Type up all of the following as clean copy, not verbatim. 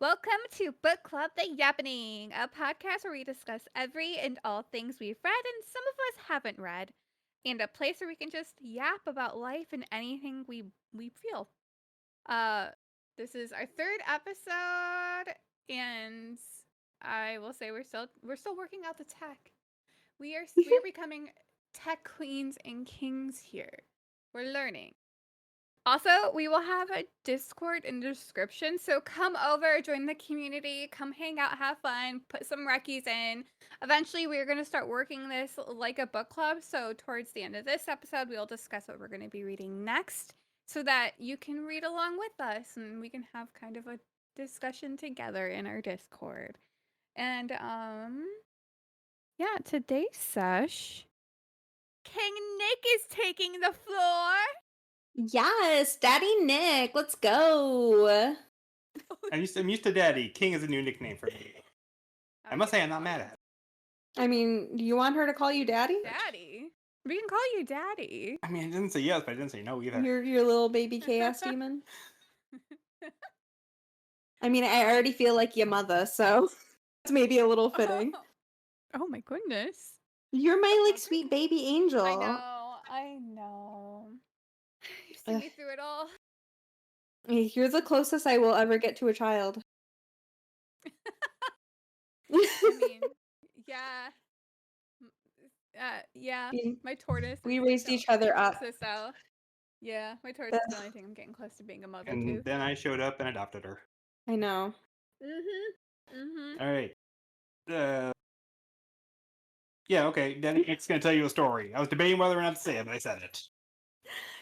Welcome to Book Club The Yappening, a podcast where we discuss every and all things we've read and some of us haven't read, and a place where we can just yap about life and anything we feel. Uh, this is our third episode, and I will say we're still working out the tech. We are becoming tech queens and kings here. We're learning. Also, we will have a Discord in the description, so come over, join the community, come hang out, have fun, put some recce's in. Eventually, we're going to start working this like a book club, so towards the end of this episode, we'll discuss what we're going to be reading next, so that you can read along with us, and we can have kind of a discussion together in our Discord. And, yeah, today's sesh, King Nick is taking the floor! Yes, Daddy Nick, let's go. I'm used to Daddy. King is a new nickname for me. I must say I'm not mad at it. I mean, do you want her to call you Daddy? Daddy? We can call you Daddy. I mean, I didn't say yes, but I didn't say no either. Your little baby chaos demon? I mean, I already feel like your mother, so it's maybe a little fitting. Oh my goodness. You're my, sweet baby angel. I know. You've seen me through it all. You're the closest I will ever get to a child. I mean, yeah. Yeah, my tortoise. We raised each other up. So, yeah, my tortoise is the only thing I'm getting close to being a mother to. And then I showed up and adopted her. I know. All right. Yeah, okay. Daddy Nick's going to tell you a story. I was debating whether or not to say it, but I said it.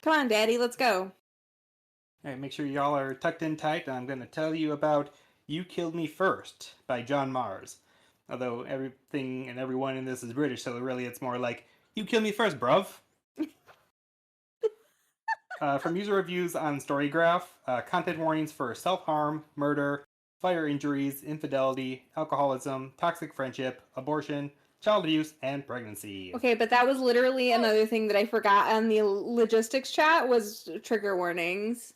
Come on, Daddy, let's go. All right, make sure y'all are tucked in tight. I'm going to tell you about You Killed Me First by John Mars. Although everything and everyone in this is British, so really it's more like, you killed me first, bruv. From user reviews on Storygraph, content warnings for self-harm, murder, fire injuries, infidelity, alcoholism, toxic friendship, abortion, child abuse, and pregnancy. Okay, but that was literally another thing that I forgot on the logistics chat was trigger warnings.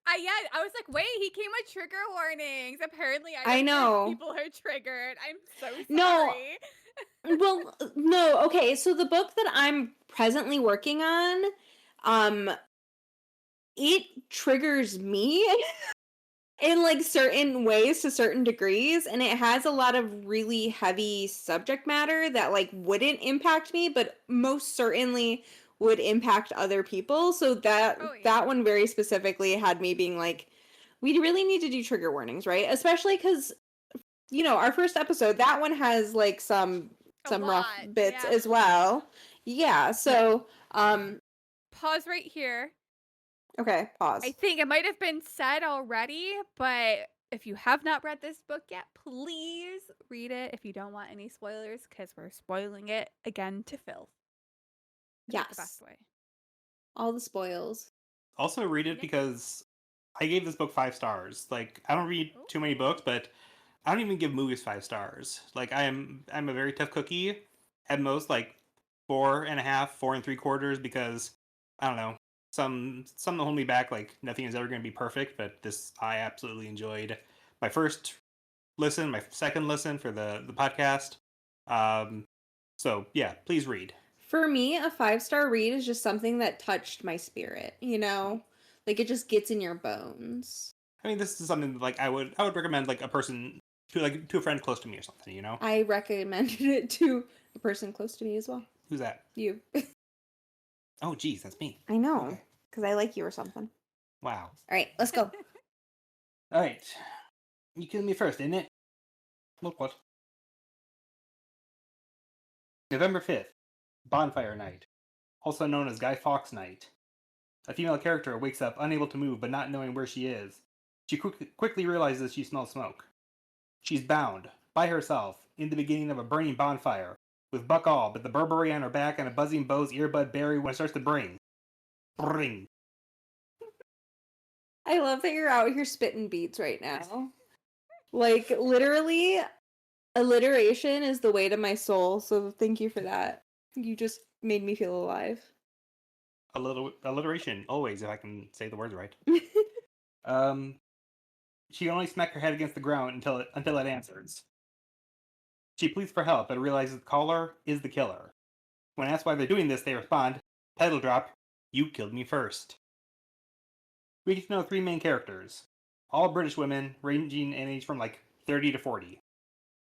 Yeah, I was like, wait, he came with trigger warnings. Apparently, I know. People are triggered. I'm so sorry. No. Well, no. Okay, so the book that I'm presently working on, it triggers me in certain ways to certain degrees, and it has a lot of really heavy subject matter that wouldn't impact me, but most certainly would impact other people. So that one very specifically had me being like, we really need to do trigger warnings, right? Especially because, our first episode, that one has some rough bits as well. Yeah, so pause right here. Okay, pause. I think it might have been said already, but if you have not read this book yet, please read it if you don't want any spoilers, because we're spoiling it again to filth. Yes. The best way. All the spoils. Also read it because I gave this book 5 stars. I don't read too many books, but I don't even give movies 5 stars. I'm a very tough cookie. At most 4.5, 4 3/4, because I don't know. Some hold me back. Nothing is ever going to be perfect, but this I absolutely enjoyed. My first listen, my second listen for the podcast. So yeah, please read. For me, a 5-star read is just something that touched my spirit. It just gets in your bones. I mean, this is something I would recommend a person to a friend close to me or something. I recommended it to a person close to me as well. Who's that? You. Oh, geez, that's me. I know, because I like you or something. Wow. All right, let's go. All right. You killed me first, didn't it? What? November 5th, Bonfire Night, also known as Guy Fawkes Night. A female character wakes up unable to move but not knowing where she is. She quickly realizes she smells smoke. She's bound, by herself, in the beginning of a burning bonfire, with buck all but the Burberry on her back and a buzzing Bose earbud berry when it starts to bring. Bring. I love that you're out here spitting beats right now. Literally, alliteration is the way to my soul, so thank you for that. You just made me feel alive. Alliteration, always, if I can say the words right. she can only smack her head against the ground until it answers. She pleads for help, but realizes the caller is the killer. When asked why they're doing this, they respond, title drop, "You killed me first." We get to know 3 main characters, all British women, ranging in age from like 30 to 40.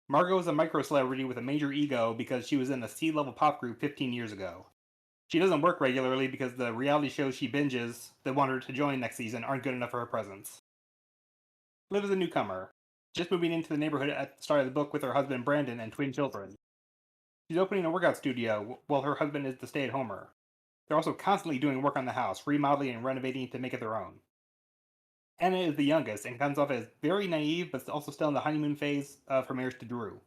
Margot is a micro-celebrity with a major ego because she was in a C-level pop group 15 years ago. She doesn't work regularly because the reality shows she binges that want her to join next season aren't good enough for her presence. Liv is a newcomer, just moving into the neighborhood at the start of the book with her husband Brandon and twin children. She's opening a workout studio while her husband is the stay-at-homer. They're also constantly doing work on the house, remodeling and renovating to make it their own. Anna is the youngest and comes off as very naive, but also still in the honeymoon phase of her marriage to Drew.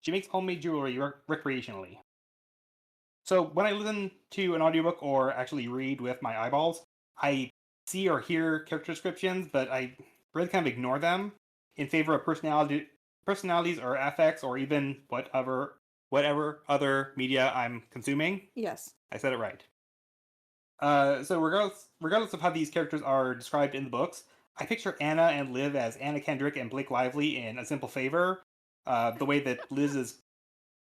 She makes homemade jewelry recreationally. So when I listen to an audiobook or actually read with my eyeballs, I see or hear character descriptions, but I really kind of ignore them in favor of personalities or affects or even whatever other media I'm consuming. Yes. I said it right. So regardless of how these characters are described in the books, I picture Anna and Liv as Anna Kendrick and Blake Lively in A Simple Favor. The way that Liz is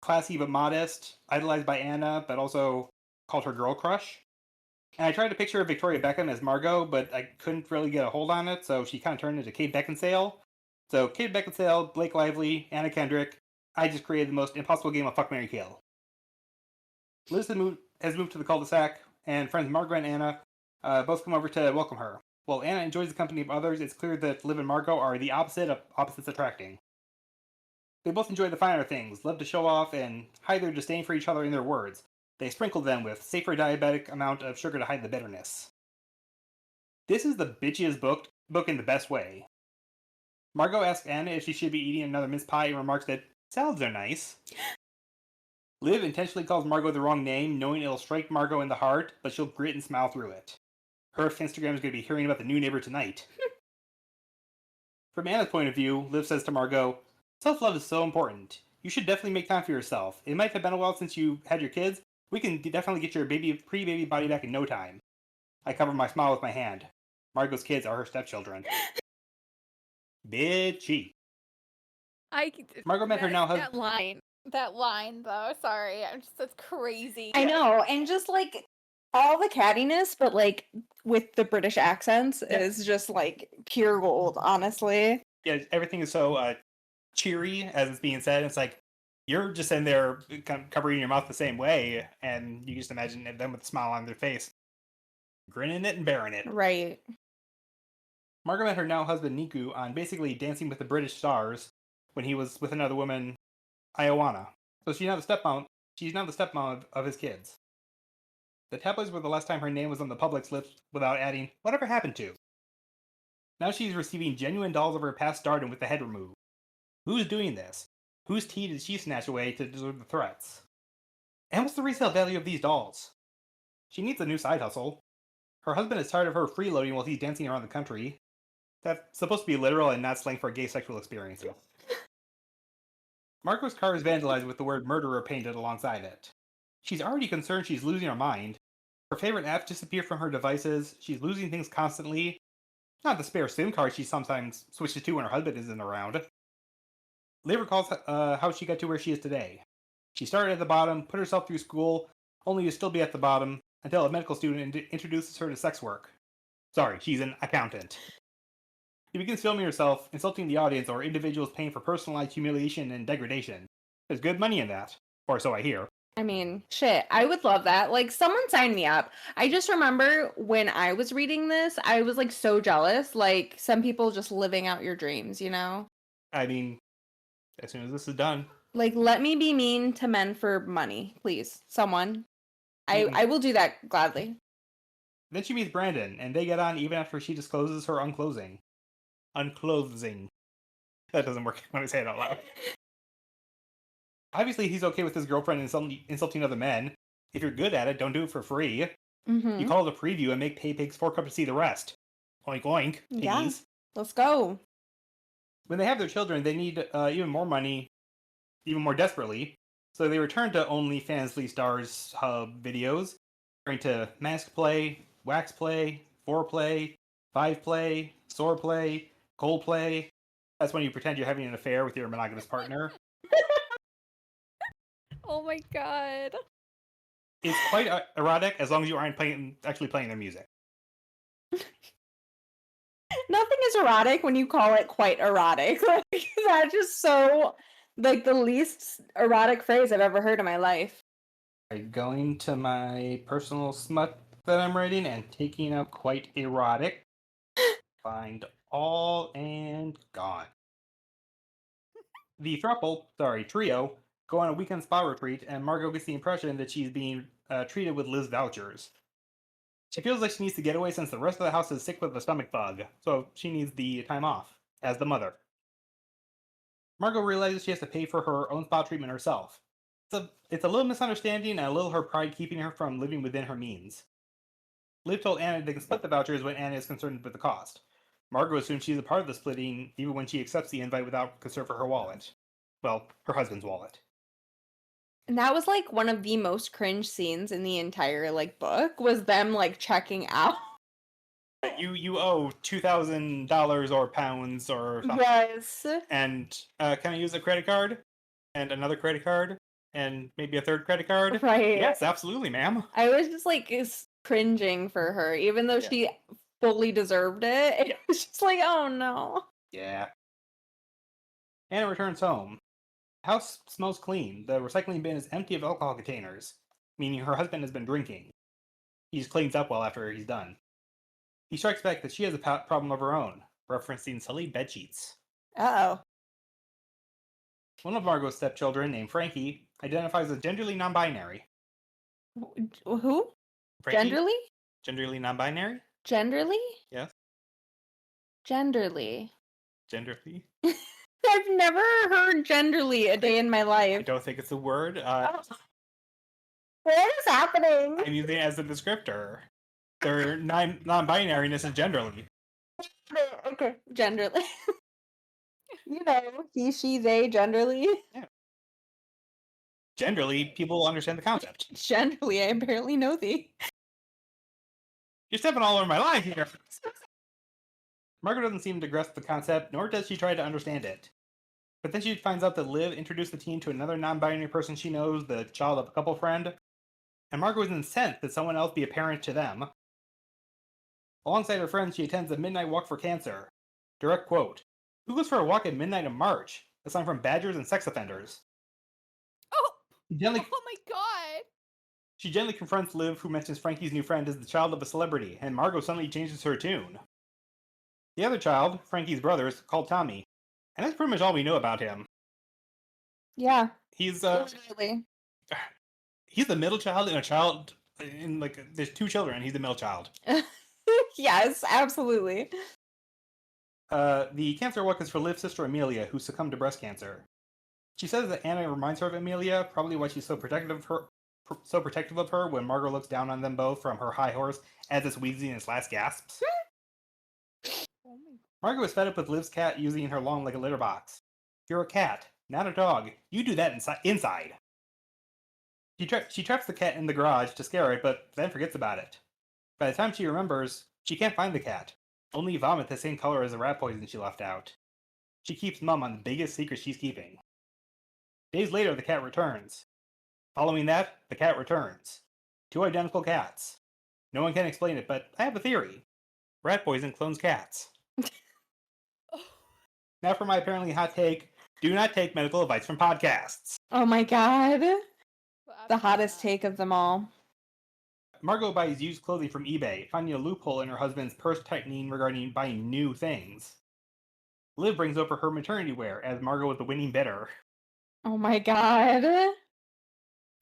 classy but modest, idolized by Anna, but also called her girl crush. And I tried to picture Victoria Beckham as Margot, but I couldn't really get a hold on it, so she kind of turned into Kate Beckinsale. So Kate Beckinsale, Blake Lively, Anna Kendrick. I just created the most impossible game of Fuck, Marry, Kill. Liz has moved to the cul-de-sac, and friends Margot and Anna both come over to welcome her. While Anna enjoys the company of others, it's clear that Liv and Margot are the opposite of opposites attracting. They both enjoy the finer things, love to show off, and hide their disdain for each other in their words. They sprinkle them with safer diabetic amount of sugar to hide the bitterness. This is the bitchiest book in the best way. Margot asks Anna if she should be eating another mince pie and remarks that salads are nice. Liv intentionally calls Margot the wrong name, knowing it'll strike Margot in the heart, but she'll grit and smile through it. Her Instagram is going to be hearing about the new neighbor tonight. From Anna's point of view, Liv says to Margot, "Self-love is so important. You should definitely make time for yourself. It might have been a while since you had your kids. We can definitely get your pre-baby body back in no time." I cover my smile with my hand. Margot's kids are her stepchildren. Bitchy. Margot met her now husband. That line though, sorry, that's crazy. I know, and just like all the cattiness, but like with the British accents is just like pure gold, honestly. Yeah, everything is so cheery as it's being said. It's like you're just in there covering your mouth the same way, and you just imagine them with a smile on their face, grinning it and bearing it. Right. Margot met her now husband Niku on basically Dancing with the British Stars when he was with another woman, Ioana. So she's now the stepmom of his kids. The tabloids were the last time her name was on the public's lips without adding, "Whatever happened to?" Now she's receiving genuine dolls of her past stardom with the head removed. Who's doing this? Whose tea did she snatch away to deserve the threats? And what's the resale value of these dolls? She needs a new side hustle. Her husband is tired of her freeloading while he's dancing around the country. That's supposed to be literal and not slang for gay sexual experiences. Margot's car is vandalized with the word murderer painted alongside it. She's already concerned she's losing her mind. Her favorite apps disappear from her devices. She's losing things constantly. Not the spare SIM card she sometimes switches to when her husband isn't around. Liv recalls how she got to where she is today. She started at the bottom, put herself through school, only to still be at the bottom, until a medical student introduces her to sex work. Sorry, she's an accountant. She begins filming herself, insulting the audience or individuals paying for personalized humiliation and degradation. There's good money in that, or so I hear. I mean, shit, I would love that. Like, someone sign me up. I just remember when I was reading this, I was like so jealous. Like, some people just living out your dreams, you know? I mean, as soon as this is done. Like, let me be mean to men for money, please. Someone. I will do that gladly. Then she meets Brandon, and they get on even after she discloses her unclothing. Unclothing. That doesn't work when I say it out loud. Obviously, he's okay with his girlfriend insulting other men. If you're good at it, don't do it for free. Mm-hmm. You call it a preview and make pay pigs fork up to see the rest. Oink oink, piggies. Yeah. Let's go. When they have their children, they need even more money, even more desperately. So they return to OnlyFans Lee Stars Hub videos, turning to mask play, wax play, foreplay, five play, sword play, Coldplay. That's when you pretend you're having an affair with your monogamous partner. Oh my god. It's quite erotic as long as you aren't actually playing their music. Nothing is erotic when you call it quite erotic. Like, that's just so, like, the least erotic phrase I've ever heard in my life. I'm going to my personal smut that I'm writing and taking out quite erotic. Find all and gone. The trio, go on a weekend spa retreat, and Margot gets the impression that she's being treated with Liv's vouchers. She feels like she needs to get away since the rest of the house is sick with a stomach bug, so she needs the time off, as the mother. Margot realizes she has to pay for her own spa treatment herself. It's a little misunderstanding and a little her pride keeping her from living within her means. Liv told Anna they can split the vouchers when Anna is concerned with the cost. Margot assumes she's a part of the splitting even when she accepts the invite without concern for her wallet. Well, her husband's wallet. And that was like one of the most cringe scenes in the entire like book, was them like checking out. You owe $2,000 or pounds or something. Yes. And can I use a credit card? And another credit card? And maybe a third credit card? Right. Yes, absolutely, ma'am. I was just like cringing for her, even though she fully deserved it. It was just like, oh no. Yeah. Anna returns home. The house smells clean. The recycling bin is empty of alcohol containers, meaning her husband has been drinking. He just cleans up well after he's done. He strikes back that she has a problem of her own, referencing sully bedsheets. Uh-oh. One of Margot's stepchildren, named Frankie, identifies as genderly non-binary. Who? Frankie? Genderly? Genderly non-binary? Genderly? Yes. Genderly. Genderly? I've never heard genderly a day in my I life. don't think it's a word. What is happening? I'm using it as a descriptor. Their non-binariness is genderly. Okay, genderly. You know, he, she, they, genderly. Yeah. Generally, people understand the concept. Genderly, I barely know thee. You're stepping all over my line here. Margaret doesn't seem to grasp the concept, nor does she try to understand it. But then she finds out that Liv introduced the teen to another non-binary person she knows, the child of a couple friend, and Margaret is incensed that someone else be a parent to them. Alongside her friends, she attends a midnight walk for cancer. Direct quote, "Who goes for a walk at midnight in March?" A sign from badgers and sex offenders. Oh! Gently, Oh my god! she gently confronts Liv, who mentions Frankie's new friend is the child of a celebrity, and Margot suddenly changes her tune. The other child, Frankie's brother, is called Tommy, and that's pretty much all we know about him. Yeah. He's Literally. he's the middle child in a child in like there's two children. He's the middle child. Yes, absolutely. The cancer walk is for Liv's sister Amelia, who succumbed to breast cancer. She says that Anna reminds her of Amelia, probably why she's so protective of her when Margot looks down on them both from her high horse as it's wheezing its last gasps. Oh my Margot is fed up with Liv's cat using her lawn like a litter box. You're a cat, not a dog. You do that inside. She traps the cat in the garage to scare it, but then forgets about it. By the time she remembers, she can't find the cat. Only vomit the same color as the rat poison she left out. She keeps mum on the biggest secret she's keeping. Days later, the cat returns. Following that, the cat returns. Two identical cats. No one can explain it, but I have a theory. Rat poison clones cats. Now for my apparently hot take. Do not take medical advice from podcasts. Oh my god. Well, The absolutely hottest not. take of them all. Margot buys used clothing from eBay, finding a loophole in her husband's purse tightening regarding buying new things. Liv brings over her maternity wear, as Margot is the winning bidder. Oh my god. Can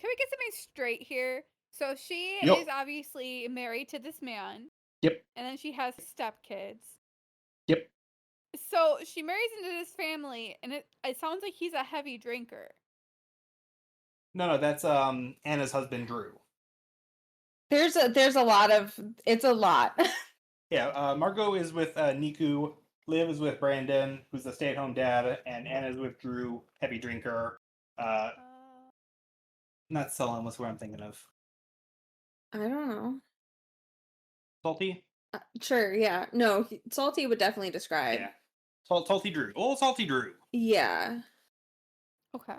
we get something straight here? So she Yep. is obviously married to this man. Yep. And then she has stepkids. Yep. So she marries into this family, and it sounds like he's a heavy drinker. No, that's Anna's husband, Drew. There's a lot of, it's a lot. Yeah, Margot is with Niku, Liv is with Brandon, who's the stay-at-home dad, and Anna's with Drew, heavy drinker. Not sullen, what's what I'm thinking of. I don't know. Salty? Sure, yeah. No, salty would definitely describe. Yeah. Salty Drew. Old Salty Drew. Yeah. Okay.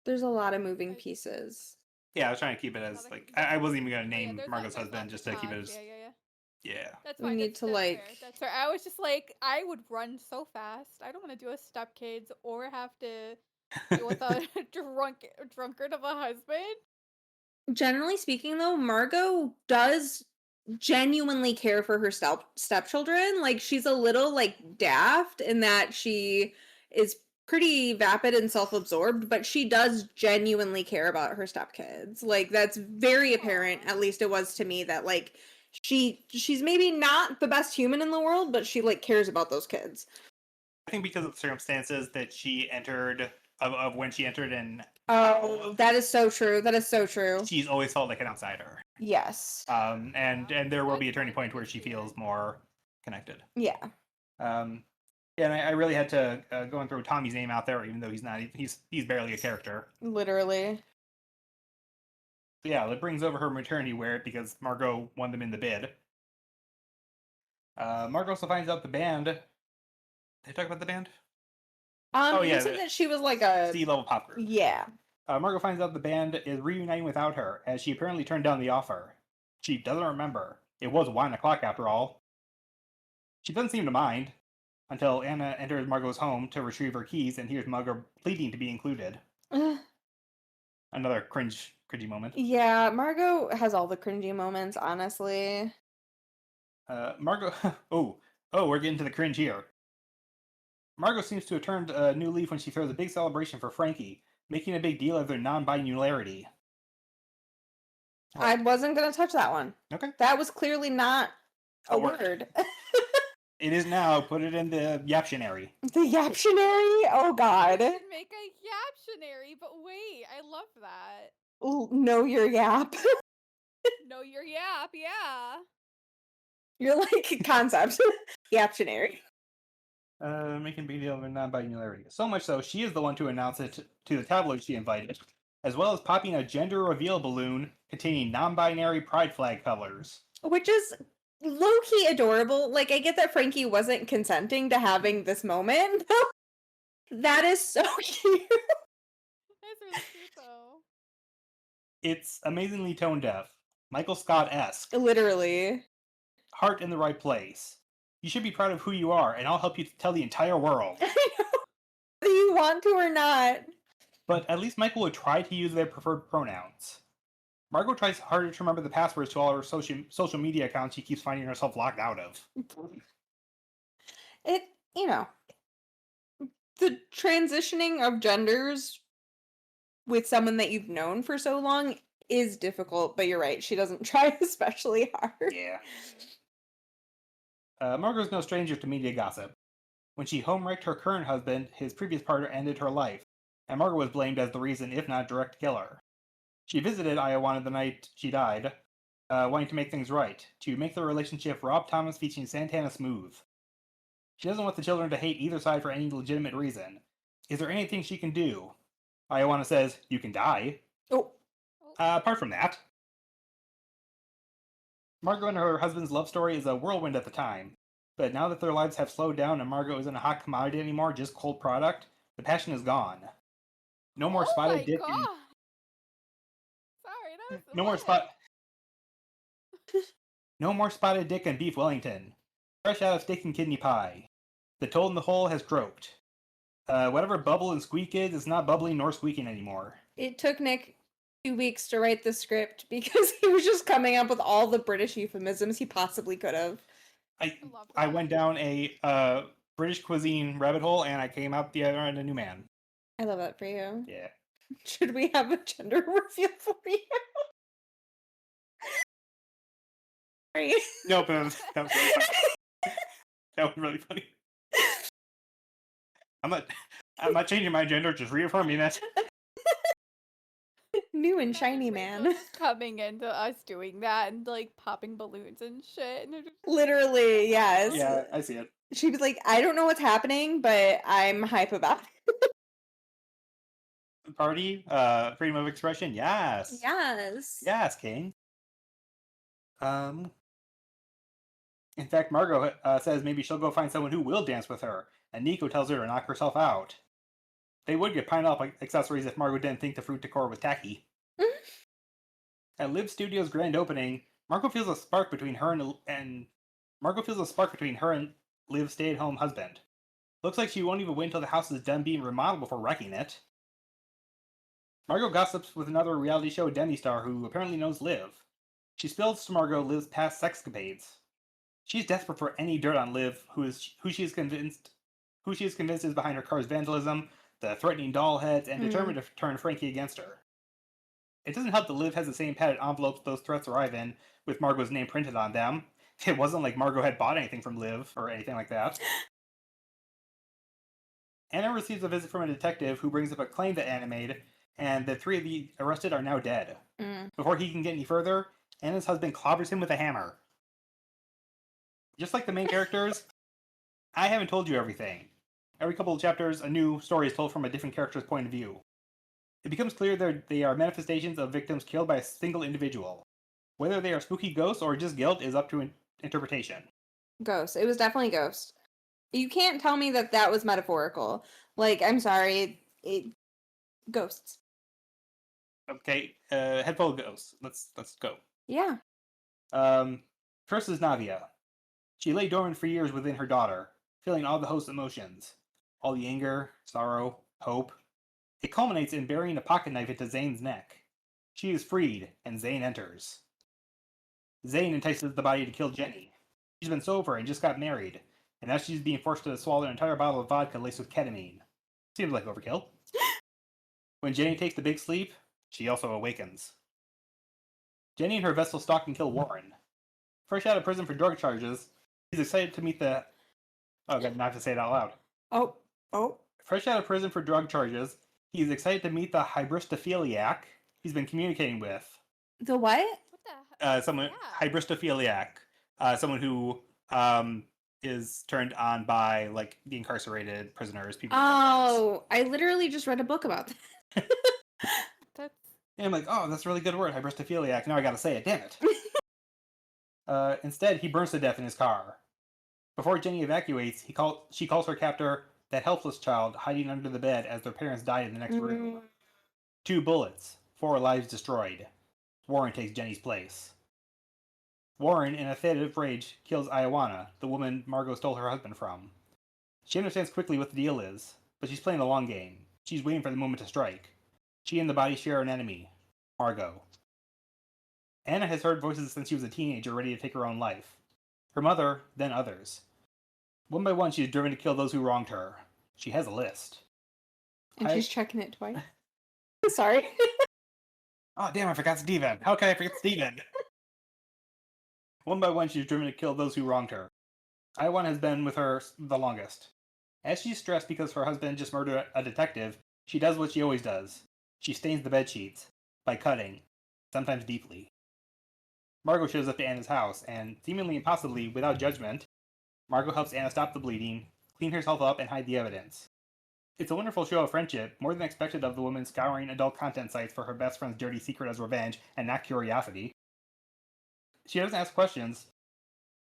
There's a lot of moving pieces. Yeah, I was trying to keep it as, like, I wasn't even going to name there's Margot's there's husband, lots just of to keep it talks. as... Yeah. Yeah. That's We fine. need to, That's like... fair. That's fair. I was just like, I would run so fast. I don't want to do a stepkids or have to deal with a drunkard of a husband. Generally speaking, though, Margot does genuinely care for her stepchildren. Like, she's a little, like, daft in that she is pretty vapid and self-absorbed, but she does genuinely care about her stepkids. Like, that's very apparent, at least it was to me, that, like, she's maybe not the best human in the world, but she, like, cares about those kids. I think because of the circumstances that she entered, of when she entered in... Oh, that is so true. That is so true. She's always felt like an outsider. Yes. And there will be a turning point where she feels more connected. Yeah. And I really had to go and throw Tommy's name out there, even though he's not. He's barely a character. Literally. So yeah, it brings over her maternity wear because Margot won them in the bid. Margot also finds out the band. Did they talk about the band? You said that she was like a C-level pop group. Yeah. Margot finds out the band is reuniting without her, as she apparently turned down the offer. She doesn't remember. It was 1 o'clock after all. She doesn't seem to mind, until Anna enters Margot's home to retrieve her keys and hears Margot pleading to be included. Another cringy moment. Yeah, Margot has all the cringy moments, honestly. Margot... we're getting to the cringe here. Margot seems to have turned a new leaf when she throws a big celebration for Frankie, making a big deal of their non-binarity. I wasn't going to touch that one. Okay. That was clearly not a word. It is now. Put it in the Yaptionary. The Yaptionary? Oh, God. You should make a Yaptionary, but wait, I love that. Ooh, know your Yap. Know your Yap, yeah. You're like concept. Yaptionary. Making a big deal of their non-binarity. So much so, she is the one to announce it to the tabloid she invited, as well as popping a gender reveal balloon containing non-binary pride flag colors. Which is low-key adorable. Like, I get that Frankie wasn't consenting to having this moment. That is so cute. That's really cute, though. It's amazingly tone-deaf. Michael Scott-esque. Literally. Heart in the right place. You should be proud of who you are, and I'll help you tell the entire world. I know. Whether you want to or not. But at least Michael would try to use their preferred pronouns. Margot tries harder to remember the passwords to all her social media accounts she keeps finding herself locked out of. The transitioning of genders with someone that you've known for so long is difficult, but you're right, she doesn't try especially hard. Yeah. Margot's no stranger to media gossip. When she home-wrecked her current husband, his previous partner ended her life, and Margot was blamed as the reason, if not direct killer. She visited Iowa the night she died, wanting to make things right, to make the relationship Rob Thomas featuring Santana smooth. She doesn't want the children to hate either side for any legitimate reason. Is there anything she can do? Iowa says, you can die. Apart from that. Margot and her husband's love story is a whirlwind at the time, but now that their lives have slowed down and Margot isn't a hot commodity anymore, just cold product, the passion is gone. No more spotted dick. Sorry, that was No more spotted dick and beef Wellington. Fresh out of steak and kidney pie. The toad in the hole has croaked. Whatever bubble and squeak is, it's not bubbling nor squeaking anymore. It took Nick 2 weeks to write the script because he was just coming up with all the British euphemisms he possibly could have. I went down a British cuisine rabbit hole and I came out the other end a new man. I love that for you. Yeah. Should we have a gender reveal for you? Sorry. No, but that was really funny. That was really funny. I'm not changing my gender, just reaffirming it. New and shiny man. Coming into us doing that and like popping balloons and shit. Literally, yes. Yeah, I see it. She'd be like, I don't know what's happening, but I'm hype about it. Party, freedom of expression, yes. Yes. Yes, King. In fact, Margot says maybe she'll go find someone who will dance with her, and Nico tells her to knock herself out. They would get pineapple accessories if Margot didn't think the fruit decor was tacky. At Liv Studios' grand opening, Margot feels a spark between her and Liv's stay-at-home husband. Looks like she won't even wait until the house is done being remodeled before wrecking it. Margot gossips with another reality show Demi star who apparently knows Liv. She spills to Margot Liv's past sexcapades. She's desperate for any dirt on Liv, who she is convinced is behind her car's vandalism, the threatening doll heads, and determined to turn Frankie against her. It doesn't help that Liv has the same padded envelopes those threats arrive in, with Margot's name printed on them. It wasn't like Margot had bought anything from Liv, or anything like that. Anna receives a visit from a detective who brings up a claim that Anna made, and the three of the arrested are now dead. Before he can get any further, Anna's husband clobbers him with a hammer. Just like the main characters, I haven't told you everything. Every couple of chapters, a new story is told from a different character's point of view. It becomes clear that they are manifestations of victims killed by a single individual. Whether they are spooky ghosts or just guilt is up to interpretation. Ghost. It was definitely ghost. You can't tell me that was metaphorical. Like, I'm sorry. Ghosts. Okay, head full of ghosts. Let's go. Yeah. First is Navia. She lay dormant for years within her daughter, feeling all the host's emotions. All the anger, sorrow, hope. It culminates in burying a pocket knife into Zane's neck. She is freed, and Zane enters. Zane entices the body to kill Jenny. She's been sober and just got married, and now she's being forced to swallow an entire bottle of vodka laced with ketamine. Seems like overkill. When Jenny takes the big sleep, she also awakens. Jenny and her vessel stalk and kill Warren. Fresh out of prison for drug charges, he's excited to meet the... Oh, God, not to say it out loud. Oh. Fresh out of prison for drug charges, he's excited to meet the hybristophiliac he's been communicating with. The what? What the hell? Someone hybristophiliac, someone who is turned on by like the incarcerated prisoners. People. Oh, I literally just read a book about that. And I'm like, oh, that's a really good word, hybristophiliac. Now I gotta say it. Damn it. Instead, he burns to death in his car. Before Jenny evacuates, she calls her captor that helpless child hiding under the bed as their parents died in the next room. 2 bullets, 4 lives destroyed. Warren takes Jenny's place. Warren, in a fit of rage, kills Ioana, the woman Margot stole her husband from. She understands quickly what the deal is, but she's playing the long game. She's waiting for the moment to strike. She and the body share an enemy, Margot. Anna has heard voices since she was a teenager ready to take her own life. Her mother, then others. One by one, she is driven to kill those who wronged her. She has a list. And she's checking it twice. Sorry. Oh, damn, I forgot Steven. How can I forget Steven? One by one, she's driven to kill those who wronged her. Iwan has been with her the longest. As she's stressed because her husband just murdered a detective, she does what she always does. She stains the bedsheets. By cutting. Sometimes deeply. Margot shows up to Anna's house, and, seemingly impossibly, without judgment, Margot helps Anna stop the bleeding, clean herself up, and hide the evidence. It's a wonderful show of friendship, more than expected of the woman scouring adult content sites for her best friend's dirty secret as revenge, and not curiosity. She doesn't ask questions.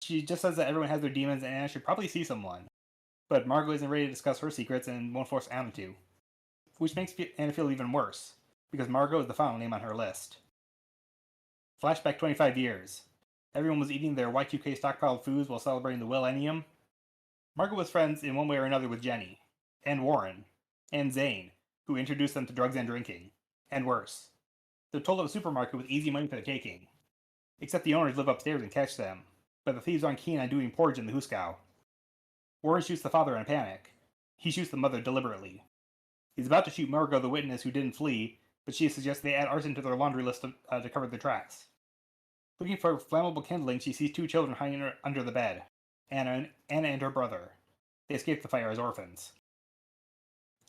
She just says that everyone has their demons and Anna should probably see someone. But Margot isn't ready to discuss her secrets and won't force Anna to. Which makes Anna feel even worse, because Margot is the final name on her list. Flashback 25 years. Everyone was eating their Y2K stockpiled foods while celebrating the Millennium. Margot was friends in one way or another with Jenny, and Warren, and Zane, who introduced them to drugs and drinking, and worse. They're told of a supermarket with easy money for the taking. Except the owners live upstairs and catch them, but the thieves aren't keen on doing porridge in the hoosegow. Warren shoots the father in a panic. He shoots the mother deliberately. He's about to shoot Margot, the witness who didn't flee, but she suggests they add arson to their laundry list to cover their tracks. Looking for flammable kindling, she sees 2 children hiding under the bed. Anna and her brother. They escape the fire as orphans.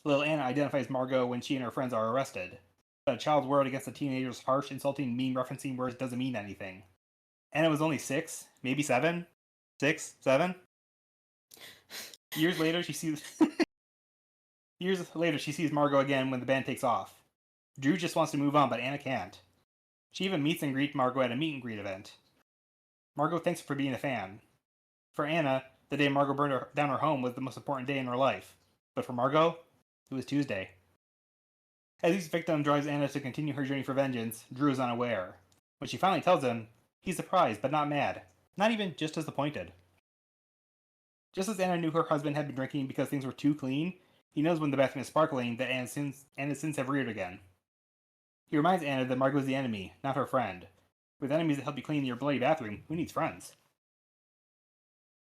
Little Anna identifies Margot when she and her friends are arrested. But a child's word against a teenager's harsh, insulting, mean-referencing words doesn't mean anything. Anna was only 6, maybe 7? 6? 7? Years later, she sees Margot again when the band takes off. Drew just wants to move on, but Anna can't. She even meets and greets Margot at a meet and greet event. Margot thanks her for being a fan. For Anna, the day Margot burned down her home was the most important day in her life. But for Margot, it was Tuesday. As his victim drives Anna to continue her journey for vengeance, Drew is unaware. When she finally tells him, he's surprised but not mad. Not even just disappointed. Just as Anna knew her husband had been drinking because things were too clean, he knows when the bathroom is sparkling that Anna's sins have reared again. He reminds Anna that Margot is the enemy, not her friend. With enemies that help you clean your bloody bathroom, who needs friends?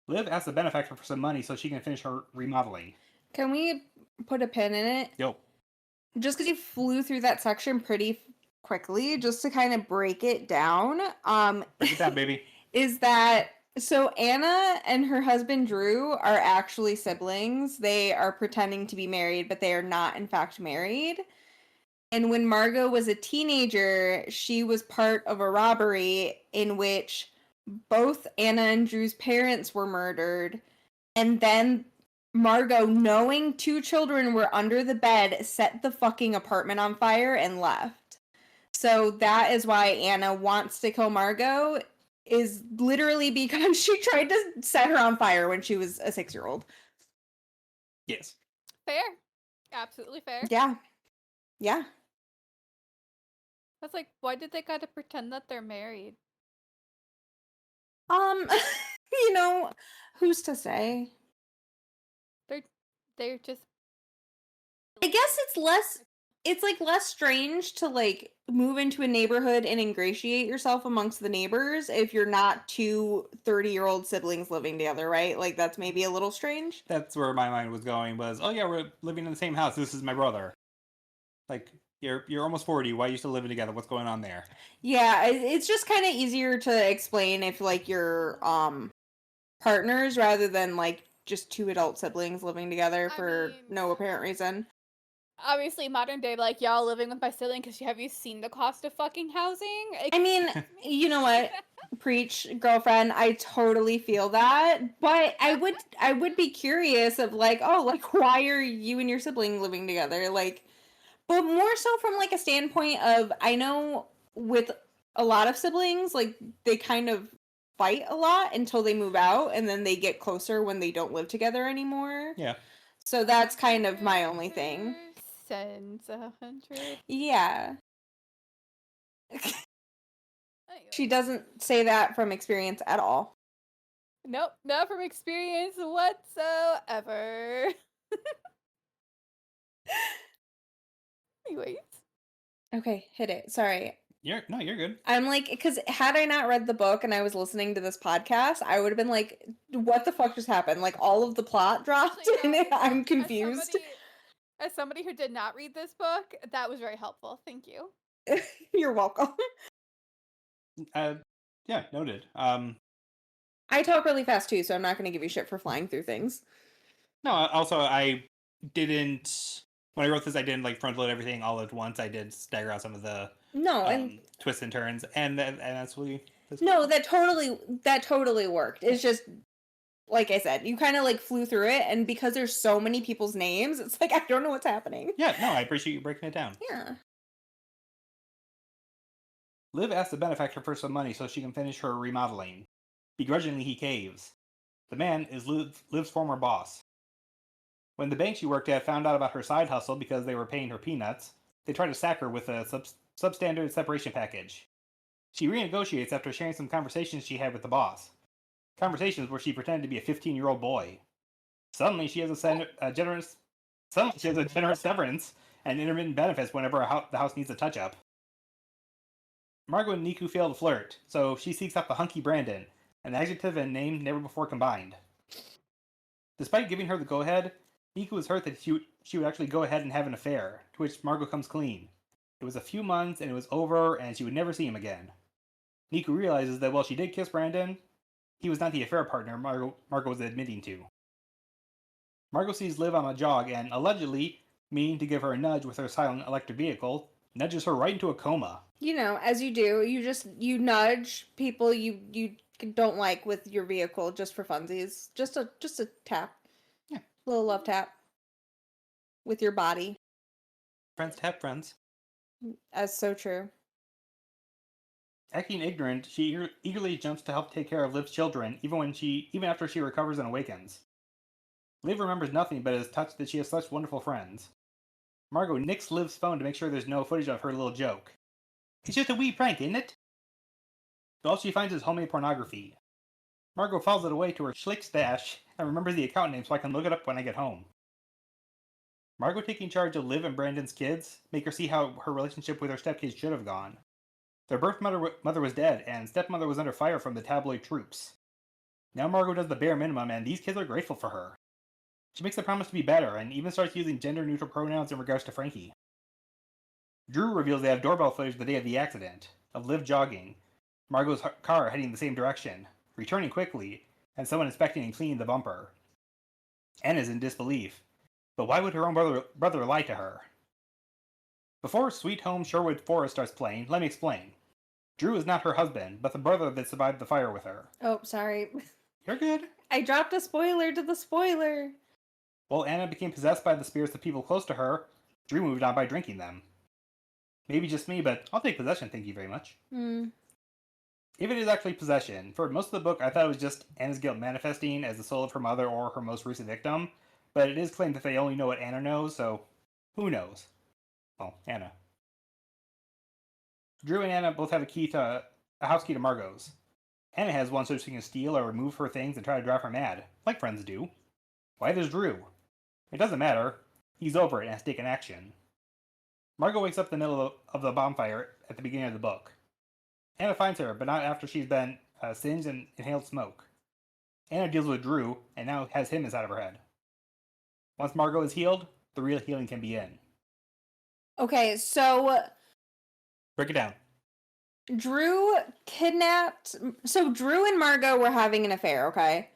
Liv asks the benefactor for some money so she can finish her remodeling. Can we put a pin in it? Yo. Just because you flew through that section pretty quickly, just to kind of break it down. Break it down, baby. Is that so? Anna and her husband Drew are actually siblings. They are pretending to be married, but they are not, in fact, married. And when Margot was a teenager, she was part of a robbery in which both Anna and Drew's parents were murdered. And then Margot, knowing 2 children were under the bed, set the fucking apartment on fire and left. So that is why Anna wants to kill Margot, is literally because she tried to set her on fire when she was a 6-year-old. Yes. Fair. Absolutely fair. Yeah. Yeah. That's like, why did they gotta pretend that they're married? You know, who's to say? They're just. I guess it's like less strange to like move into a neighborhood and ingratiate yourself amongst the neighbors if you're not 2 30-year-old siblings living together, right? Like that's maybe a little strange. That's where my mind was going, was, oh yeah, we're living in the same house. This is my brother. Like, you're almost 40. Why are you still living together? What's going on there? Yeah, it's just kind of easier to explain if like you're partners rather than like just 2 adult siblings living together for no apparent reason. Obviously, modern day, like, y'all living with my sibling because have you seen the cost of fucking housing? I mean, you know what? Preach, girlfriend. I totally feel that, but I would be curious of like, oh, like why are you and your sibling living together? Like, but more so from like a standpoint of I know with a lot of siblings, like they kind of fight a lot until they move out, and then they get closer when they don't live together anymore. Yeah. So that's kind of my only thing. Cents 100. Yeah. She doesn't say that from experience at all. Nope, not from experience whatsoever. Anyways. Okay, hit it. Sorry. You're good. I'm like, because had I not read the book and I was listening to this podcast, I would have been like, what the fuck just happened? Like, all of the plot dropped Actually, and no, I'm confused. As somebody who did not read this book, that was very helpful. Thank you. You're welcome. Yeah, noted. I talk really fast too, so I'm not going to give you shit for flying through things. No, also, I didn't, when I wrote this, I didn't like front load everything all at once. I did stagger out some of the and twists and turns, and that's really... No, that totally worked. It's just, like I said, you kind of like flew through it, and because there's so many people's names, it's like, I don't know what's happening. Yeah, no, I appreciate you breaking it down. Yeah. Liv asks the benefactor for some money so she can finish her remodeling. Begrudgingly, he caves. The man is Liv's former boss. When the bank she worked at found out about her side hustle because they were paying her peanuts, they tried to sack her with a substandard separation package. She renegotiates after sharing some conversations she had with the boss. Conversations where she pretended to be a 15-year-old boy. Suddenly, she has a generous severance and intermittent benefits whenever the house needs a touch-up. Margot and Niku fail to flirt, so she seeks out the hunky Brandon, an adjective and name never before combined. Despite giving her the go-ahead, Niku is hurt that she would actually go ahead and have an affair, to which Margot comes clean. It was a few months, and it was over, and she would never see him again. Niku realizes that while she did kiss Brandon, he was not the affair partner Margot was admitting to. Margot sees Liv on a jog and, allegedly, meaning to give her a nudge with her silent electric vehicle, nudges her right into a coma. You know, as you do, you nudge people you don't like with your vehicle just for funsies. Just a tap. Yeah. A little love tap. With your body. Friends tap friends. That's so true. Acting ignorant, she eagerly jumps to help take care of Liv's children, even after she recovers and awakens. Liv remembers nothing but is touched that she has such wonderful friends. Margot nicks Liv's phone to make sure there's no footage of her little joke. It's just a wee prank, isn't it? But all she finds is homemade pornography. Margot files it away to her schlick stash and remembers the account name so I can look it up when I get home. Margot taking charge of Liv and Brandon's kids make her see how her relationship with her stepkids should have gone. Their birth mother was dead, and stepmother was under fire from the tabloid troops. Now Margot does the bare minimum, and these kids are grateful for her. She makes a promise to be better, and even starts using gender-neutral pronouns in regards to Frankie. Drew reveals they have doorbell footage the day of the accident, of Liv jogging, Margot's car heading the same direction, returning quickly, and someone inspecting and cleaning the bumper. Anna's in disbelief, but why would her own brother lie to her? Before Sweet Home Sherwood Forest starts playing, let me explain. Drew is not her husband, but the brother that survived the fire with her. Oh, sorry. You're good. I dropped a spoiler to the spoiler. While Anna became possessed by the spirits of people close to her, Drew moved on by drinking them. Maybe just me, but I'll take possession, thank you very much. If it is actually possession, for most of the book I thought it was just Anna's guilt manifesting as the soul of her mother or her most recent victim, but it is claimed that they only know what Anna knows, so who knows? Well, Anna. Drew and Anna both have a house key to Margot's. Anna has one so she can steal or remove her things and try to drive her mad, like friends do. Why does Drew? It doesn't matter. He's over it and has taken action. Margot wakes up in the middle of the bonfire at the beginning of the book. Anna finds her, but not after she's been singed and inhaled smoke. Anna deals with Drew, and now has him inside of her head. Once Margot is healed, the real healing can begin. Okay, so Break it down. Drew kidnapped... So Drew and Margot were having an affair, okay?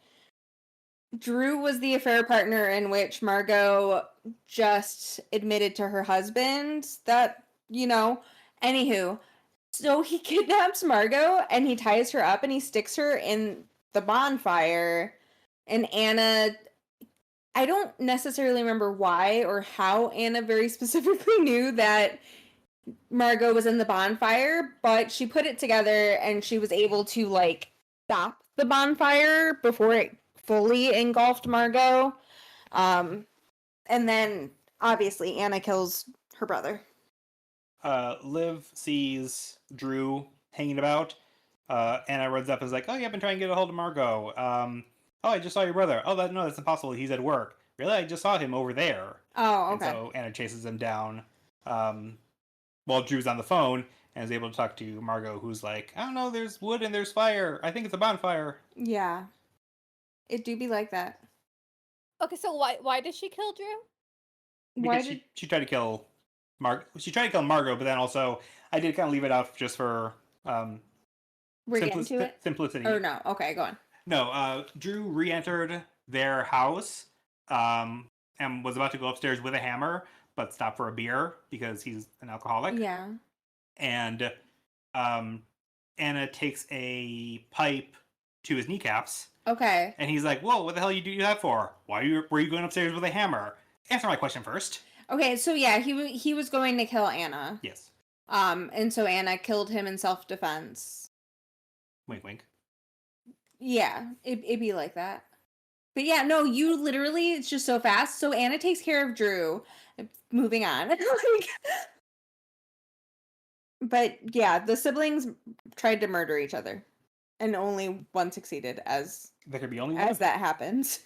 Drew was the affair partner in which Margot just admitted to her husband that, anywho. So he kidnaps Margot and he ties her up and he sticks her in the bonfire. And Anna... I don't necessarily remember why or how Anna very specifically knew that Margot was in the bonfire, but she put it together and she was able to, stop the bonfire before it fully engulfed Margot. And then, obviously, Anna kills her brother. Liv sees Drew hanging about. Anna runs up and is like, oh, yeah, I've been trying to get a hold of Margot. Oh, I just saw your brother. Oh, no, that's impossible. He's at work. Really? I just saw him over there. Oh, okay. And so Anna chases him down while Drew's on the phone and is able to talk to Margot, who's like, I don't know, there's wood and there's fire. I think it's a bonfire. Yeah. It do be like that. Okay, so why did she kill Drew? Because she tried to kill She tried to kill Margot, but then also I did kind of leave it out just for We're getting to it? simplicity. Or no? Okay, go on. No, Drew re-entered their house and was about to go upstairs with a hammer, but stopped for a beer because he's an alcoholic. Yeah. And Anna takes a pipe to his kneecaps. Okay. And he's like, whoa, what the hell you do that for? Were you going upstairs with a hammer? Answer my question first. Okay, so yeah, he was going to kill Anna. Yes. And so Anna killed him in self-defense. Wink, wink. Yeah, it'd be like that. But yeah, no, you literally, it's just so fast. So Anna takes care of Drew. Moving on. But yeah, the siblings tried to murder each other. And only one succeeded as There could be only one. As that happens.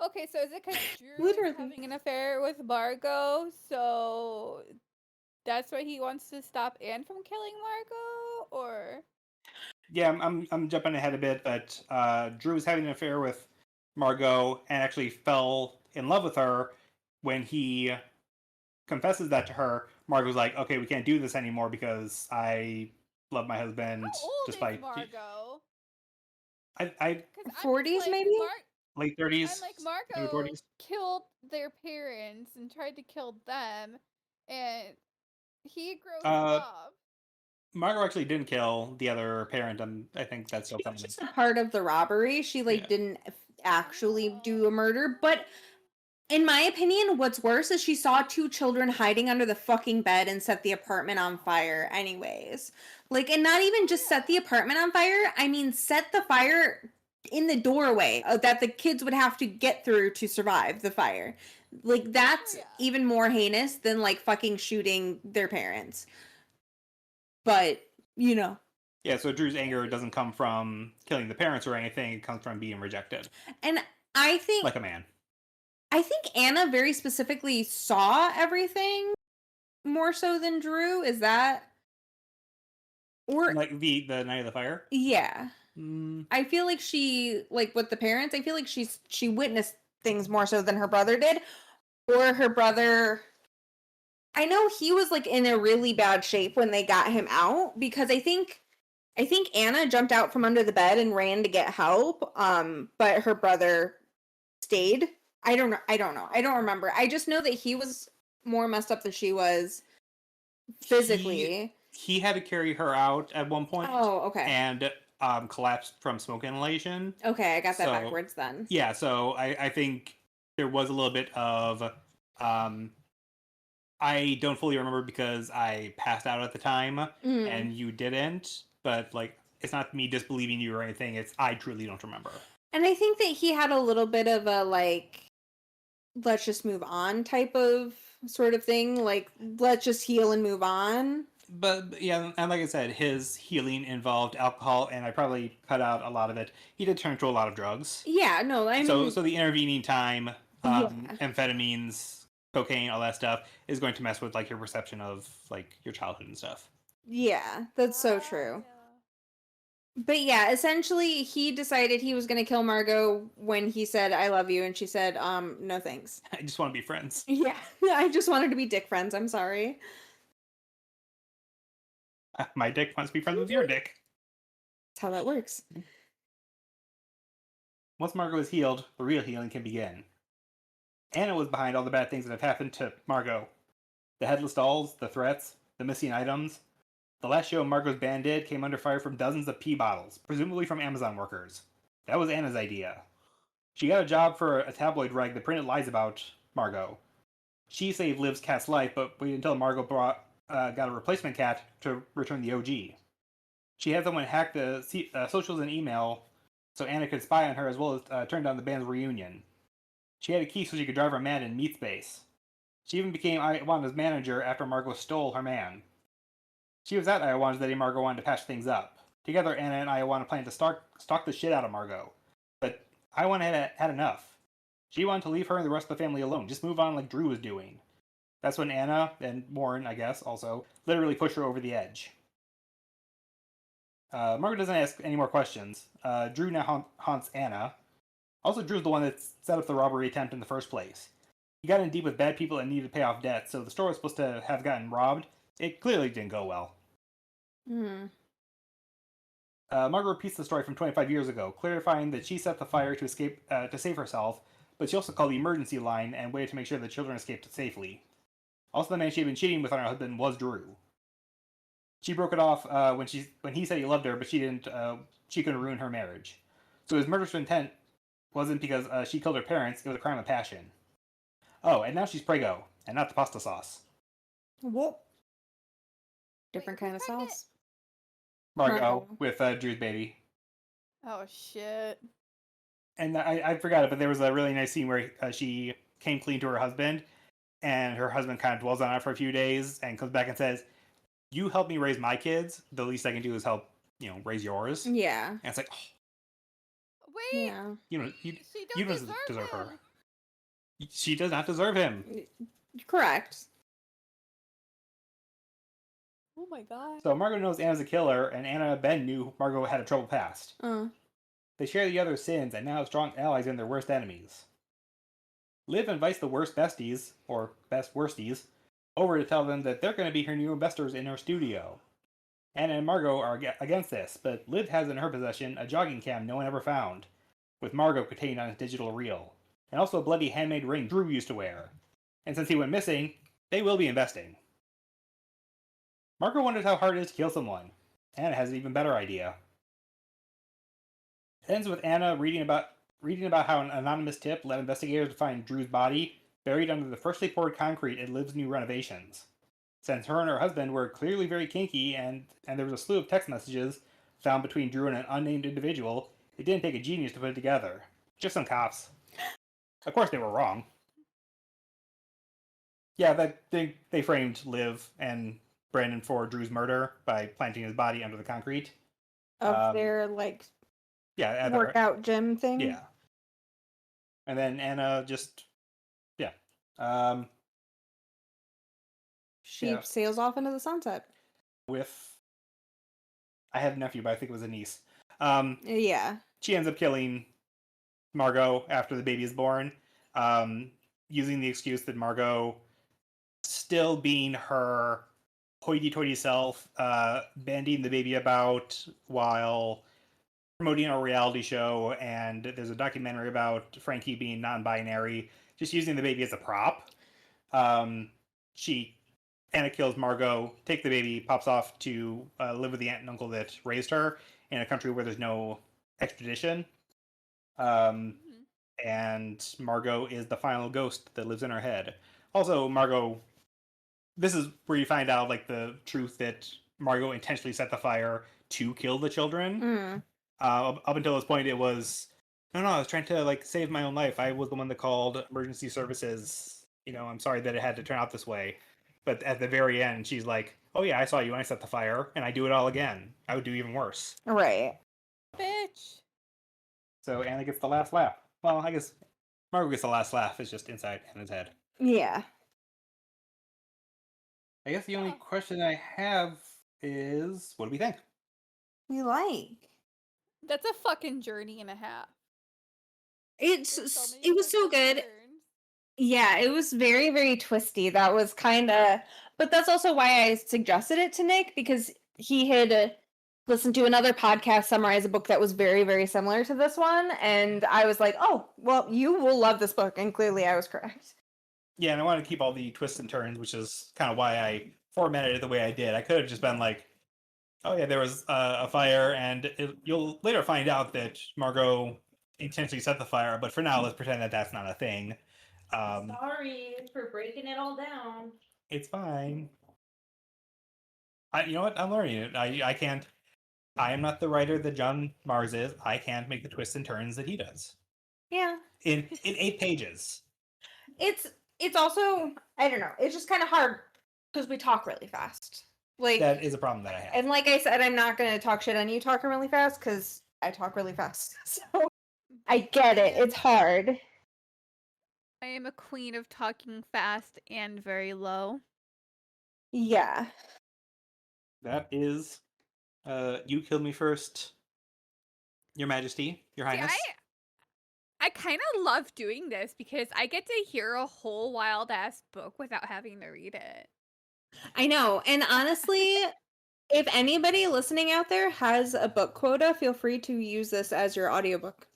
Okay, so is it because Drew Literally. is having an affair with Margot, so that's why he wants to stop Anne from killing Margot, or? Yeah, I'm jumping ahead a bit, but Drew was having an affair with Margot and actually fell in love with her. When he confesses that to her, Margot's like, okay, we can't do this anymore because I love my husband. How old despite is Margot? I 40s maybe? late 30s. I'm like, Margot killed their parents and tried to kill them, and he grows up. Margot actually didn't kill the other parent, and I think that's still coming. Just a part of the robbery. She didn't actually do a murder, but In my opinion, what's worse is she saw 2 children hiding under the fucking bed and set the apartment on fire anyways. Like, and not even just set the apartment on fire, I mean, set the fire in the doorway that the kids would have to get through to survive the fire. Like, that's even more heinous than, like, fucking shooting their parents. But, you know. Yeah, so Drew's anger doesn't come from killing the parents or anything, it comes from being rejected. And I think... Like a man. I think Anna very specifically saw everything more so than Drew. Is that... Or... Like the night of the fire? Yeah. Mm. I feel like she, like with the parents, I feel like she witnessed things more so than her brother did. Or her brother... I know he was like in a really bad shape when they got him out, because I think Anna jumped out from under the bed and ran to get help. But her brother stayed. I don't know. I don't remember. I just know that he was more messed up than she was physically. He had to carry her out at one point. Oh, okay. And collapsed from smoke inhalation. Okay, I got that backwards then. Yeah, so I think there was a little bit of... I don't fully remember because I passed out at the time and you didn't. But, like, it's not me disbelieving you or anything. It's I truly don't remember. And I think that he had a little bit of a, like, let's just move on type of sort of thing. Like, let's just heal and move on. But, yeah, and like I said, his healing involved alcohol, and I probably cut out a lot of it. He did turn to a lot of drugs. Yeah, no, I mean... So the intervening time, amphetamines, cocaine, all that stuff, is going to mess with, like, your perception of, like, your childhood and stuff. Yeah, that's so true. But yeah, essentially, he decided he was going to kill Margot when he said, I love you, and she said, no thanks. I just want to be friends. Yeah, I just wanted to be dick friends, I'm sorry. My dick wants to be friends with your dick. That's how that works. Once Margot is healed, the real healing can begin. Anna was behind all the bad things that have happened to Margot. The headless dolls, the threats, the missing items. The last show Margot's band did came under fire from dozens of pee bottles, presumably from Amazon workers. That was Anna's idea. She got a job for a tabloid rag that printed lies about Margot. She saved Liv's cat's life, but waited until Margot got a replacement cat to return the OG. She had someone hack the socials and email so Anna could spy on her, as well as turn down the band's reunion. She had a key so she could drive her man in meat space. She even became Iwanda's manager after Margot stole her man. She was at Iwanda's the day Margot wanted to patch things up. Together, Anna and Iwanda planned to stalk the shit out of Margot. But Iwanda had enough. She wanted to leave her and the rest of the family alone, just move on like Drew was doing. That's when Anna, and Warren, I guess, also, literally pushed her over the edge. Margot doesn't ask any more questions. Drew now haunts Anna. Also, Drew's the one that set up the robbery attempt in the first place. He got in deep with bad people and needed to pay off debt, so the store was supposed to have gotten robbed. It clearly didn't go well. Margot repeats the story from 25 years ago, clarifying that she set the fire to save herself, but she also called the emergency line and waited to make sure the children escaped safely. Also, the man she had been cheating with on her husband was Drew. She broke it off when he said he loved her, but she didn't. She couldn't ruin her marriage. So his murderous intent wasn't because she killed her parents; it was a crime of passion. Oh, and now she's Prego, and not the pasta sauce. Whoop. Different kind of sauce. Margot with Drew's baby. Oh shit. And I forgot it, but there was a really nice scene where she came clean to her husband, and her husband kind of dwells on it for a few days, and comes back and says, "You helped me raise my kids. The least I can do is help, raise yours." Yeah. And it's like, oh, Wait. Yeah. you don't deserve her. She does not deserve him. Correct. Oh my god. So Margot knows Anna's a killer, and Anna and Ben knew Margot had a troubled past. They share the other's sins, and now have strong allies in their worst enemies. Liv invites the worst besties, or best worsties, over to tell them that they're going to be her new investors in her studio. Anna and Margot are against this, but Liv has in her possession a jogging cam no one ever found, with Margot contained on his digital reel, and also a bloody handmade ring Drew used to wear. And since he went missing, they will be investing. Margot wonders how hard it is to kill someone. Anna has an even better idea. It ends with Anna reading about how an anonymous tip led investigators to find Drew's body Buried under the freshly poured concrete in Liv's new renovations. Since her and her husband were clearly very kinky and there was a slew of text messages found between Drew and an unnamed individual, it didn't take a genius to put it together. Just some cops. Of course they were wrong. Yeah, they framed Liv and Brandon for Drew's murder by planting his body under the concrete. Of their, like, yeah, workout gym thing? Yeah. And then Anna just, yeah. She sails off into the sunset. With, I have a nephew, but I think it was a niece. Yeah. She ends up killing Margot after the baby is born, using the excuse that Margot, still being her hoity-toity self, bandying the baby about while promoting a reality show, and there's a documentary about Frankie being non-binary, just using the baby as a prop. Anna kills Margot, takes the baby, pops off to live with the aunt and uncle that raised her in a country where there's no extradition. And Margot is the final ghost that lives in her head. Also, Margot, this is where you find out, like, the truth that Margot intentionally set the fire to kill the children. Up until this point, it was, no, I was trying to, like, save my own life. I was the one that called emergency services. You know, I'm sorry that it had to turn out this way. But at the very end, she's like, oh yeah, I saw you when I set the fire, and I do it all again. I would do even worse. Right. Bitch. So Anna gets the last laugh. Well, I guess Margot gets the last laugh. It's just inside Anna's head. Yeah. I guess the only question I have is, what do we think? We like. That's a fucking journey and a half. It was so good. Turns. Yeah, it was very, very twisty. That was kind of, but that's also why I suggested it to Nick, because he had listened to another podcast summarize a book that was very, very similar to this one, and I was like, oh, well, you will love this book, and clearly I was correct. Yeah, and I wanted to keep all the twists and turns, which is kind of why I formatted it the way I did. I could have just been like, oh yeah, there was a fire, and you'll later find out that Margot intentionally set the fire, but for now, let's pretend that that's not a thing. Sorry for breaking it all down. It's fine. You know what? I'm learning it. I can't. I am not the writer that John Mars is. I can't make the twists and turns that he does. Yeah. In 8 pages. It's also, I don't know, it's just kind of hard because we talk really fast. Like, that is a problem that I have. And like I said, I'm not going to talk shit on you talking really fast because I talk really fast. So I get it. It's hard. I am a queen of talking fast and very low. Yeah. That is, you killed me first, Your Majesty, Your Highness. I kind of love doing this because I get to hear a whole wild ass book without having to read it. I know. And honestly, if anybody listening out there has a book quota, feel free to use this as your audiobook.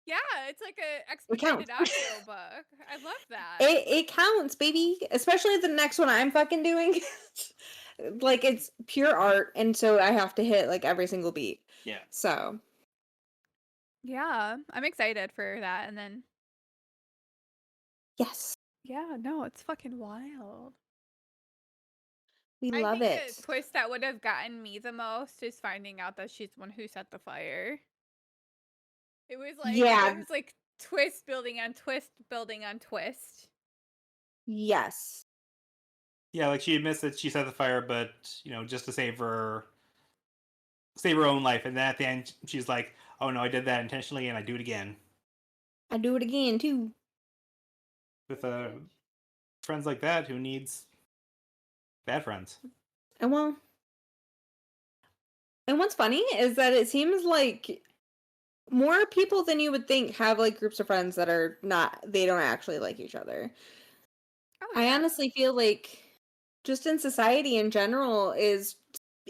Yeah, it's like a expanded audio book. I love that. It counts, baby. Especially the next one I'm fucking doing. Like, it's pure art, and so I have to hit like every single beat. Yeah. So. Yeah, I'm excited for that. And then. Yes. Yeah, no, it's fucking wild. We love I it. think the twist that would have gotten me the most is finding out that she's the one who set the fire. It was like twist building on twist building on twist. Yes. Yeah, like she admits that she set the fire, but just to save her own life, and then at the end she's like, "Oh no, I did that intentionally, and I do it again." I do it again too. With friends like that, who needs bad friends? And what's funny is that it seems like more people than you would think have like groups of friends that are they don't actually like each other. Oh, yeah. I honestly feel like just in society in general is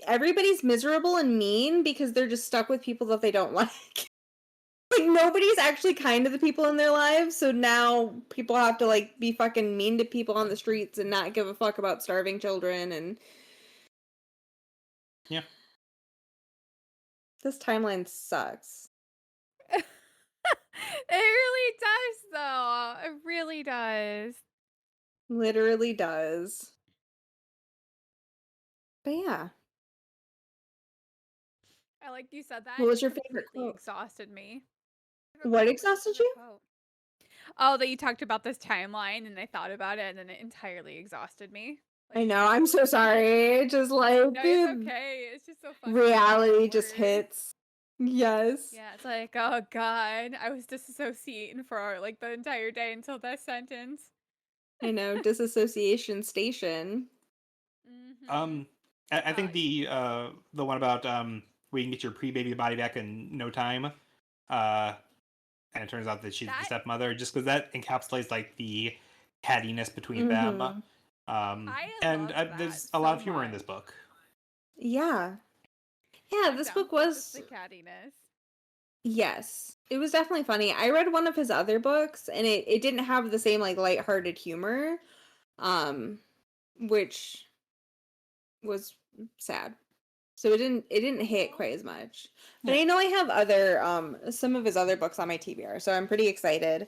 everybody's miserable and mean because they're just stuck with people that they don't like. Like nobody's actually kind to the people in their lives, so now people have to like be fucking mean to people on the streets and not give a fuck about starving children and yeah. This timeline sucks. It really does, though. It really does. does. Literally does. But yeah. I like you said that What and was it your favorite completely quote? exhausted me. What What's your exhausted favorite you? quote? Oh, that you talked about this timeline and I thought about it and then it entirely exhausted me. I Like, know, I'm so sorry. Just like no, it's okay. It's just so funny. reality just Words. hits. Yes. Yeah, it's like, oh god, I was disassociating for like the entire day until that sentence. I know, disassociation station. Mm-hmm. I think the one about where you can get your pre-baby body back in no time, and it turns out that she's the That stepmother, just because that encapsulates like the cattiness between them. Mm-hmm. I And love that there's a lot so of humor in much. this book. Yeah. Yeah, I'm this down book for just was the cattiness. yes. It was definitely funny. I read one of his other books and it didn't have the same like lighthearted humor. Which was sad. So it didn't hit Aw. quite as much. But Yeah. I know I have other some of his other books on my TBR, so I'm pretty excited.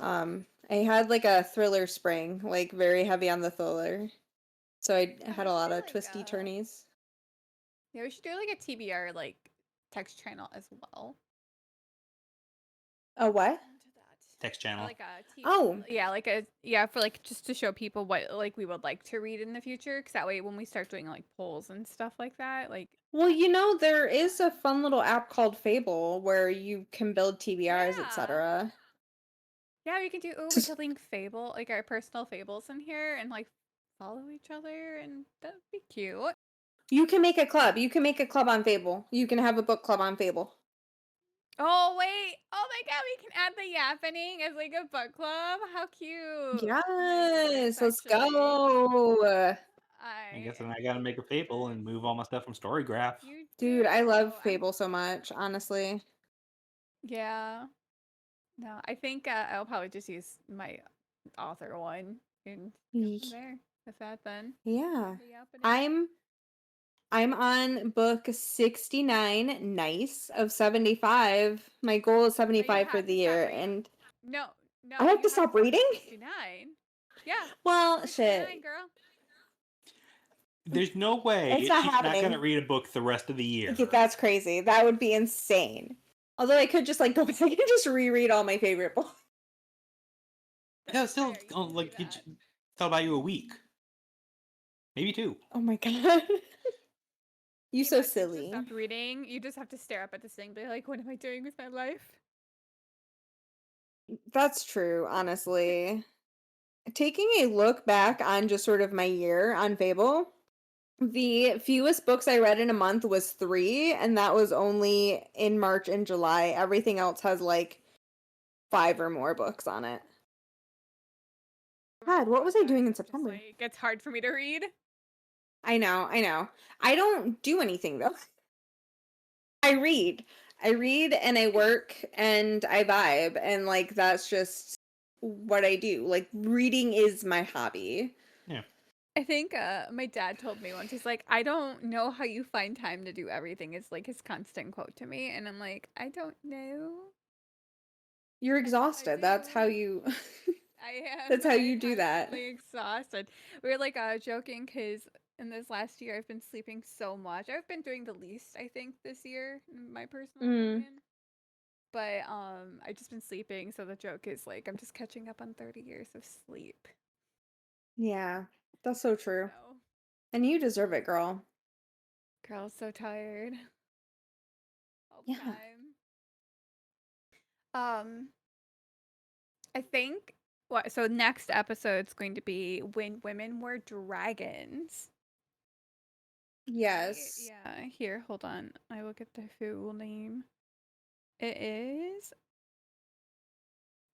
Yeah. I had like a thriller spring, like very heavy on the thriller. So I Yeah, had we a should lot do of like twisty turnies. yeah, we should do like a TBR like text channel as well. Oh what? Into that. Text Or channel. like a Oh, yeah, like a yeah, for like just to show people what like we would like to read in the future cuz that way when we start doing like polls and stuff like that, like well, you know, there is a fun little app called Fable where you can build TBRs, yeah. etc. Yeah, we can do we could link Fable, like our personal fables in here and like follow each other and that'd be cute. You can make a club. You can make a club on Fable. You can have a book club on Fable. Oh wait! Oh my god, we can add the yappening as like a book club. How cute! I'm ready for this. Yes, let's Actually, go. I I guess then I gotta make a Fable and move all my stuff from Storygraph. you Dude, I love do. Fable so much, honestly. Yeah. No, I think I'll probably just use my author one and go from Ye- there. With that, then Yeah. the yappening. I'm on book 69, nice, of 75. My goal is But you 75 for have the to stop year reading. and No, no, I have you to have to stop stop at reading? 69. Yeah, Well, 69, shit. girl. There's no way It's not she's not happening. gonna read a book the rest of the year. That's crazy. That would be insane. Although I could just like go back and just reread all my favorite books. Yeah, still, Fair, you can do like that. thought about you a week, maybe 2. Oh my god. You Hey, so but since you silly. stopped reading, you just have to stare up at this thing, and be like, "What am I doing with my life?" That's true, honestly. Taking a look back on just sort of my year on Fable, the fewest books I read in a month was 3, and that was only in March and July. Everything else has like 5 or more books on it. God, what was I doing in Just September? like it's hard for me to read. I know, I know. I don't do anything though. I read. I read and I work and I vibe, and like that's just what I do. Like reading is my hobby. Yeah. I think my dad told me once. He's like, "I don't know how you find time to do everything." It's like his constant quote to me, and I'm like, "I don't know. You're I exhausted. That's how do. you I am. that's how I you do that. constantly exhausted." We were like joking because in this last year I've been sleeping so much. I've been doing the least I think this year, in my personal Mm, opinion. But I just been sleeping, so the joke is like I'm just catching up on 30 years of sleep. yeah. That's so true. So, And you deserve it, girl. girl, so tired all the Yeah. time. Um, I think what so next episode's going to be when women were dragons. Right? Yes. Yeah. Here, hold on. I will get the full name. It is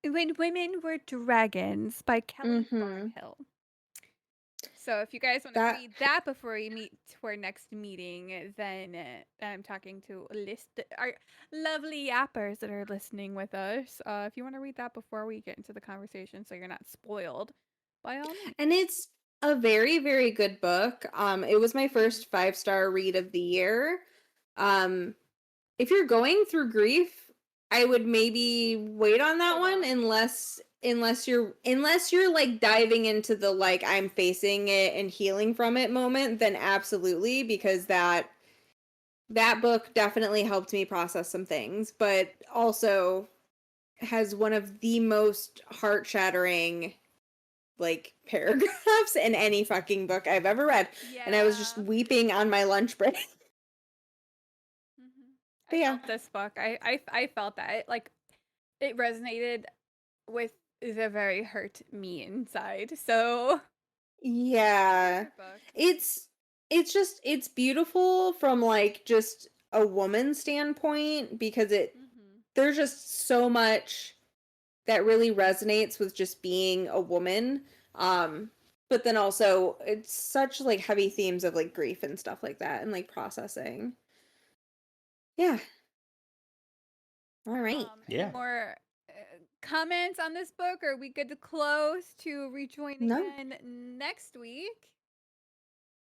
When Women Were Dragons by Kelly Mhm. Barnhill. So if you guys want to That read that before we meet to our next meeting, then I'm talking to a list our lovely yappers that are listening with us. If you want to read that before we get into the conversation, so you're not spoiled, by all means. and it's a very very good book. It was my Mhm. first 5-star read of the year. Um if you're going through grief, I would maybe wait on that Hold one on. unless you're like diving into the like I'm facing it and healing from it moment, then absolutely, because that book definitely helped me process some things, but also has one of the most heart-shattering like paragraphs in any fucking book I've ever read. And I was just Yeah. weeping on my lunch break. I But yeah. felt this book. I felt that it resonated with the very hurt me inside. So Yeah. good book. It's beautiful from like just a woman's standpoint because there's just so much that really resonates with just being a woman. But then also it's such like heavy themes of like grief and stuff like that and like processing. Yeah. All right. Any Yeah. more comments on this book? Or are we good to close to rejoin No. again next week?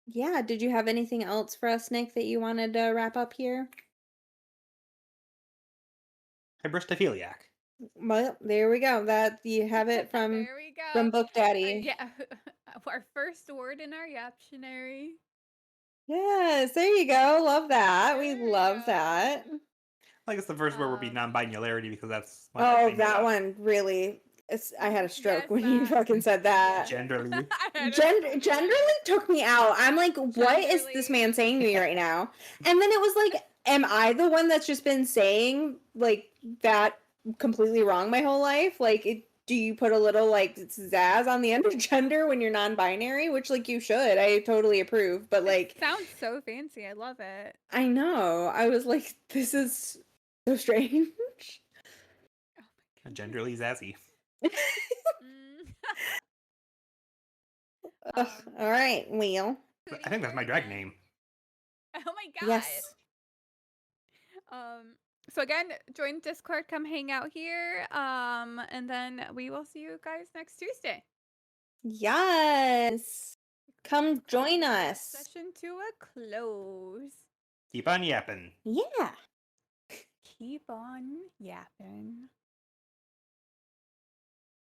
Yeah, did you have anything else for us, Nick, that you wanted to wrap up here? Hybristophiliac. Well, there we go. That you have it from There we go. Book Daddy. Yeah, our first word in our Yaptionary. Yes, there you go. Love that. We There we love go. that. I guess the first word would be non-binarity because that's what Oh, I made that up. one really. I had a stroke Yes, when you that. fucking said that. Genderly. I had a stroke. Generally took me out. I'm like, what is this Genderly. man saying to me right now? And then it was like, am I the one that's just been saying like that completely wrong my whole life? Like, do you put a little like zazz on the end of gender when you're non-binary? Which like you should. I totally approve. But like, It sounds so fancy. I love it. I know. I was like, this is so strange. Oh Genderly zazzy. my god. Ugh, all right, Wheel. I think that's my drag name. Oh my god. Yes. So again, join Discord, come hang out here. And then we will see you guys next Tuesday. Yes. Come join This us. session to a close. Keep on yapping. Yeah. Keep on yapping.